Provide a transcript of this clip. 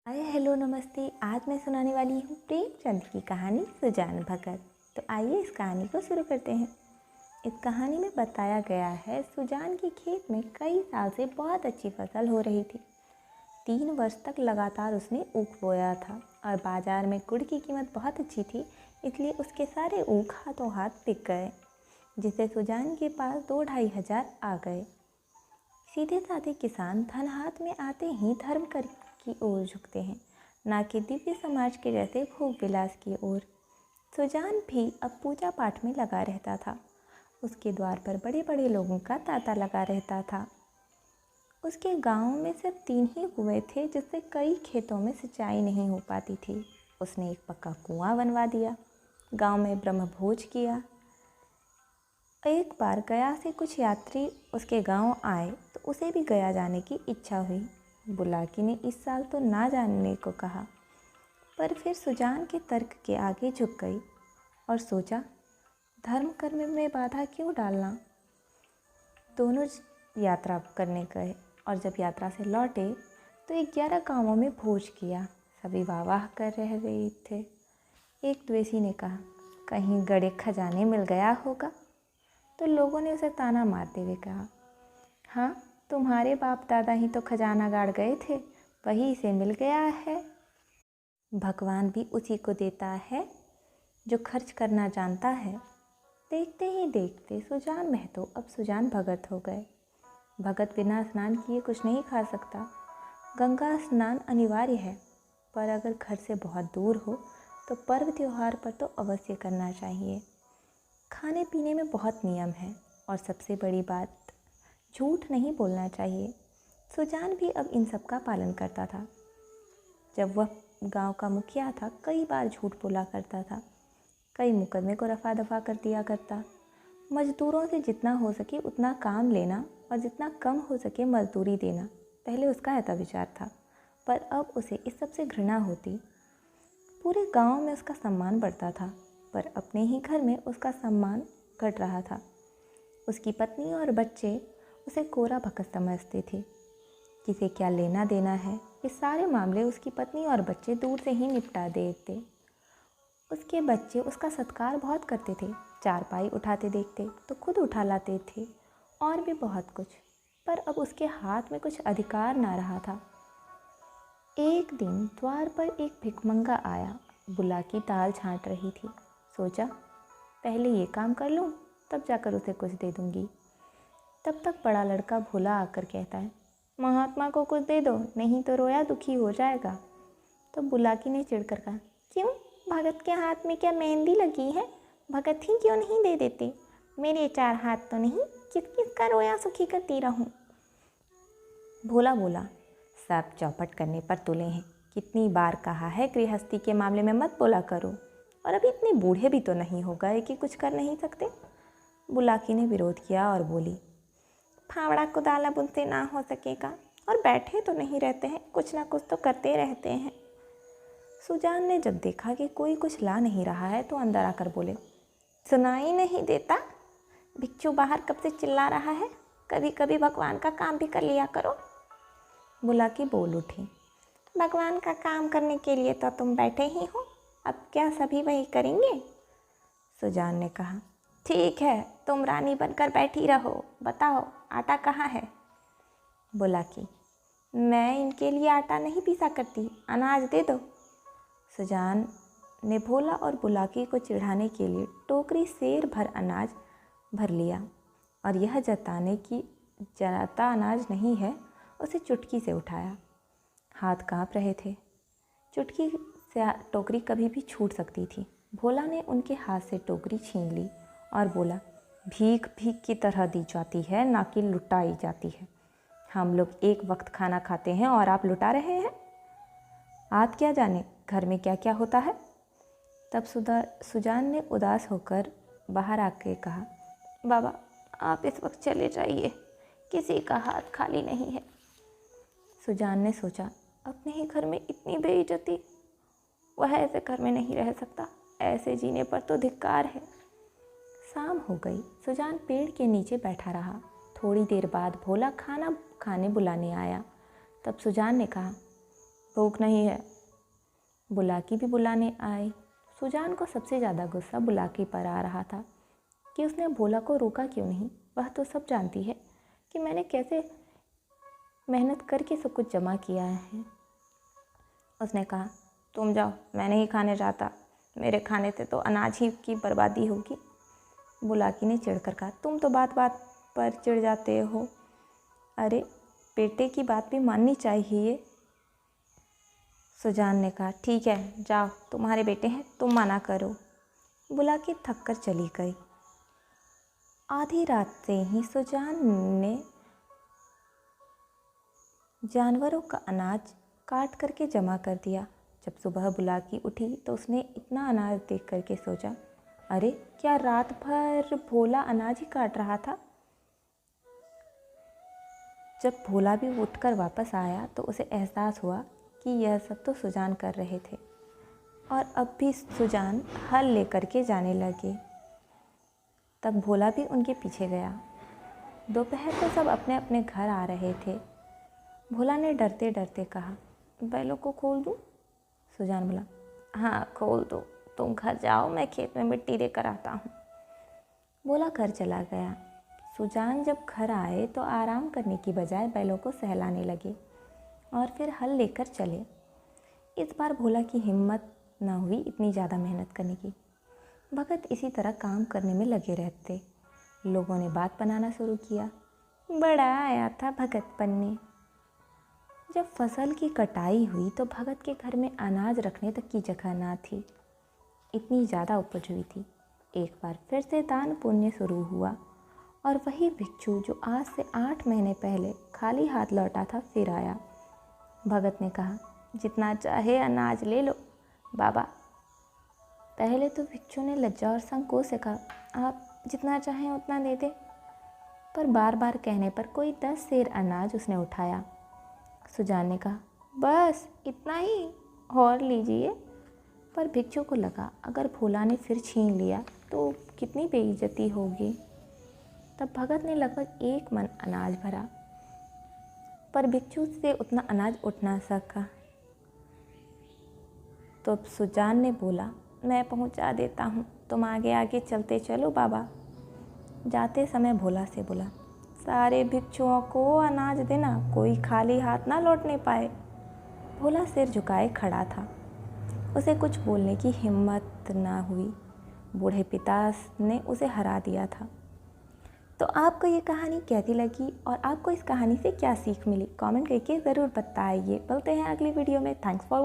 Hi hello नमस्ते। आज मैं सुनाने वाली हूँ प्रेमचंद की कहानी सुजान भगत। तो आइए इस कहानी को शुरू करते हैं। इस कहानी में बताया गया है सुजान के खेत में कई साल से बहुत अच्छी फसल हो रही थी। 3 वर्ष तक लगातार उसने ऊख बोया था और बाजार में गुड़ की कीमत बहुत अच्छी थी, इसलिए उसके सारे ऊख हाथों हाथ बिक गए, जिससे सुजान के पास 2-2.5 हज़ार आ गए। सीधे साधे किसान धन हाथ में आते ही धर्म कर की ओर झुकते हैं, ना कि दिव्य समाज के जैसे भोग विलास की ओर। सुजान भी अब पूजा पाठ में लगा रहता था। उसके द्वार पर बड़े बड़े लोगों का तांता लगा रहता था। उसके गांव में सिर्फ 3 ही कुएं थे, जिससे कई खेतों में सिंचाई नहीं हो पाती थी। उसने एक पक्का कुआं बनवा दिया, गांव में ब्रह्मभोज किया। एक बार गया से कुछ यात्री उसके गांव आए तो उसे भी गया जाने की इच्छा हुई। बुलाकी ने इस साल तो ना जाने को कहा, पर फिर सुजान के तर्क के आगे झुक गई और सोचा, धर्म कर्म में बाधा क्यों डालना। दोनों यात्रा करने गए और जब यात्रा से लौटे तो 11 गांवों में भोज किया। सभी वाह वाह कर रहे थे। एक द्वेषी ने कहा, कहीं गड़े खजाने मिल गया होगा। तो लोगों ने उसे ताना मारते हुए कहा, हाँ, तुम्हारे बाप दादा ही तो खजाना गाड़ गए थे, वही इसे मिल गया है। भगवान भी उसी को देता है जो खर्च करना जानता है। देखते ही देखते सुजान महतो अब सुजान भगत हो गए। भगत बिना स्नान किए कुछ नहीं खा सकता। गंगा स्नान अनिवार्य है, पर अगर घर से बहुत दूर हो तो पर्व त्योहार पर तो अवश्य करना चाहिए। खाने पीने में बहुत नियम है और सबसे बड़ी बात, झूठ नहीं बोलना चाहिए। सुजान भी अब इन सब का पालन करता था। जब वह गांव का मुखिया था, कई बार झूठ बोला करता था, कई मुकदमे को रफा दफा कर दिया करता। मजदूरों से जितना हो सके उतना काम लेना और जितना कम हो सके मजदूरी देना, पहले उसका ऐसा विचार था, पर अब उसे इस सब से घृणा होती। पूरे गांव में उसका सम्मान बढ़ता था, पर अपने ही घर में उसका सम्मान घट रहा था। उसकी पत्नी और बच्चे उसे कोरा भकस समझते थे। किसे क्या लेना देना है, ये सारे मामले उसकी पत्नी और बच्चे दूर से ही निपटा देते। उसके बच्चे उसका सत्कार बहुत करते थे। चारपाई उठाते देखते तो खुद उठा लाते थे, और भी बहुत कुछ। पर अब उसके हाथ में कुछ अधिकार ना रहा था। एक दिन द्वार पर एक भिखमंगा आया। बुलाकी दाल छांट रही थी। सोचा, पहले ये काम कर लूँ, तब जाकर उसे कुछ दे दूँगी। तब तक बड़ा लड़का भोला आकर कहता है, महात्मा को कुछ दे दो, नहीं तो रोया दुखी हो जाएगा। तो बुलाकी ने चिढ़कर कहा, क्यों, भगत के हाथ में क्या मेहंदी लगी है? भगत ही क्यों नहीं दे देते? मेरे 4 हाथ तो नहीं, किस किस का रोया सुखी करती रहूं। भोला बोला, सब चौपट करने पर तुले हैं। कितनी बार कहा है गृहस्थी के मामले में मत बोला करो, और अभी इतने बूढ़े भी तो नहीं हो गए कि कुछ कर नहीं सकते। बुलाकी ने विरोध किया और बोली, फावड़ा कुदाला बुनते ना हो सकेगा, और बैठे तो नहीं रहते हैं, कुछ ना कुछ तो करते रहते हैं। सुजान ने जब देखा कि कोई कुछ ला नहीं रहा है तो अंदर आकर बोले, सुनाई नहीं देता? भिक्षु बाहर कब से चिल्ला रहा है, कभी कभी भगवान का काम भी कर लिया करो। बुलाकी बोल उठी, भगवान का काम करने के लिए तो तुम बैठे ही हो, अब क्या सभी वही करेंगे? सुजान ने कहा, ठीक है, तुम रानी बनकर बैठी रहो, बताओ आटा कहाँ है? बुलाकी, मैं इनके लिए आटा नहीं पीसा करती, अनाज दे दो। सुजान ने भोला और बुलाकी को चिढ़ाने के लिए टोकरी सेर भर अनाज भर लिया, और यह जताने की जराता अनाज नहीं है, उसे चुटकी से उठाया। हाथ काँप रहे थे। चुटकी से टोकरी कभी भी छूट सकती थी। भोला ने उनके हाथ से टोकरी छीन ली और बोला, भीख भीख की तरह दी जाती है, ना कि लुटाई जाती है। हम लोग एक वक्त खाना खाते हैं और आप लुटा रहे हैं। आप क्या जाने घर में क्या क्या होता है। तब सुजान ने उदास होकर बाहर आके कहा, बाबा आप इस वक्त चले जाइए, किसी का हाथ खाली नहीं है। सुजान ने सोचा, अपने ही घर में इतनी बेइज्जती, वह ऐसे घर में नहीं रह सकता, ऐसे जीने पर तो धिक्कार है। शाम हो गई। सुजान पेड़ के नीचे बैठा रहा। थोड़ी देर बाद भोला खाना खाने बुलाने आया। तब सुजान ने कहा, भूख नहीं है। बुलाकी भी बुलाने आए। सुजान को सबसे ज़्यादा गुस्सा बुलाकी पर आ रहा था कि उसने भोला को रोका क्यों नहीं। वह तो सब जानती है कि मैंने कैसे मेहनत करके सब कुछ जमा किया है। उसने कहा, तुम जाओ, मैं नहीं खाने जाता, मेरे खाने से तो अनाज ही की बर्बादी होगी। बुलाकी ने चिढ़कर कहा, तुम तो बात बात पर चिढ़ जाते हो। अरे बेटे की बात भी माननी चाहिए। सुजान ने कहा, ठीक है जाओ, तुम्हारे बेटे हैं, तुम मना करो। बुलाकी थक कर चली गई। आधी रात से ही सुजान ने जानवरों का अनाज काट करके जमा कर दिया। जब सुबह बुलाकी उठी तो उसने इतना अनाज देख करके सोचा, अरे क्या रात भर भोला अनाज ही काट रहा था। जब भोला भी उठकर वापस आया तो उसे एहसास हुआ कि यह सब तो सुजान कर रहे थे और अब भी सुजान हल लेकर के जाने लगे। तब भोला भी उनके पीछे गया। दोपहर को सब अपने अपने घर आ रहे थे। भोला ने डरते डरते कहा, बैलों को खोल दूँ? सुजान बोला, हाँ खोल दो, तुम घर जाओ, मैं खेत में मिट्टी देकर आता हूँ। भोला घर चला गया। सुजान जब घर आए तो आराम करने की बजाय बैलों को सहलाने लगे और फिर हल लेकर चले। इस बार भोला की हिम्मत न हुई इतनी ज़्यादा मेहनत करने की। भगत इसी तरह काम करने में लगे रहते। लोगों ने बात बनाना शुरू किया। बड़ा आया था भगत बनने। जब फसल की कटाई हुई तो भगत के घर में अनाज रखने तक की जगह ना थी, इतनी ज़्यादा उपज हुई थी। एक बार फिर से दान पुण्य शुरू हुआ और वही भिक्षु जो आज से 8 महीने पहले खाली हाथ लौटा था फिर आया। भगत ने कहा, जितना चाहे अनाज ले लो बाबा। पहले तो भिक्षु ने लज्जा और संकोच से कहा, आप जितना चाहें उतना दे दें, पर बार बार कहने पर कोई 10 सेर अनाज उसने उठाया। सुजान ने कहा, बस इतना ही, और लीजिए। पर भिक्षु को लगा अगर भोला ने फिर छीन लिया तो कितनी बेइज्जती होगी। तब भगत ने लगभग 1 मन अनाज भरा, पर भिक्षु से उतना अनाज उठ ना सका। तो अब सुजान ने बोला, मैं पहुंचा देता हूँ, तुम आगे आगे चलते चलो बाबा। जाते समय भोला से बोला, सारे भिक्षुओं को अनाज देना, कोई खाली हाथ ना लौटने पाए। भोला सिर झुकाए खड़ा था, उसे कुछ बोलने की हिम्मत ना हुई। बूढ़े पिता ने उसे हरा दिया था। तो आपको ये कहानी कैसी लगी और आपको इस कहानी से क्या सीख मिली, कमेंट करके ज़रूर बताइए। मिलते हैं अगली वीडियो में। Thanks for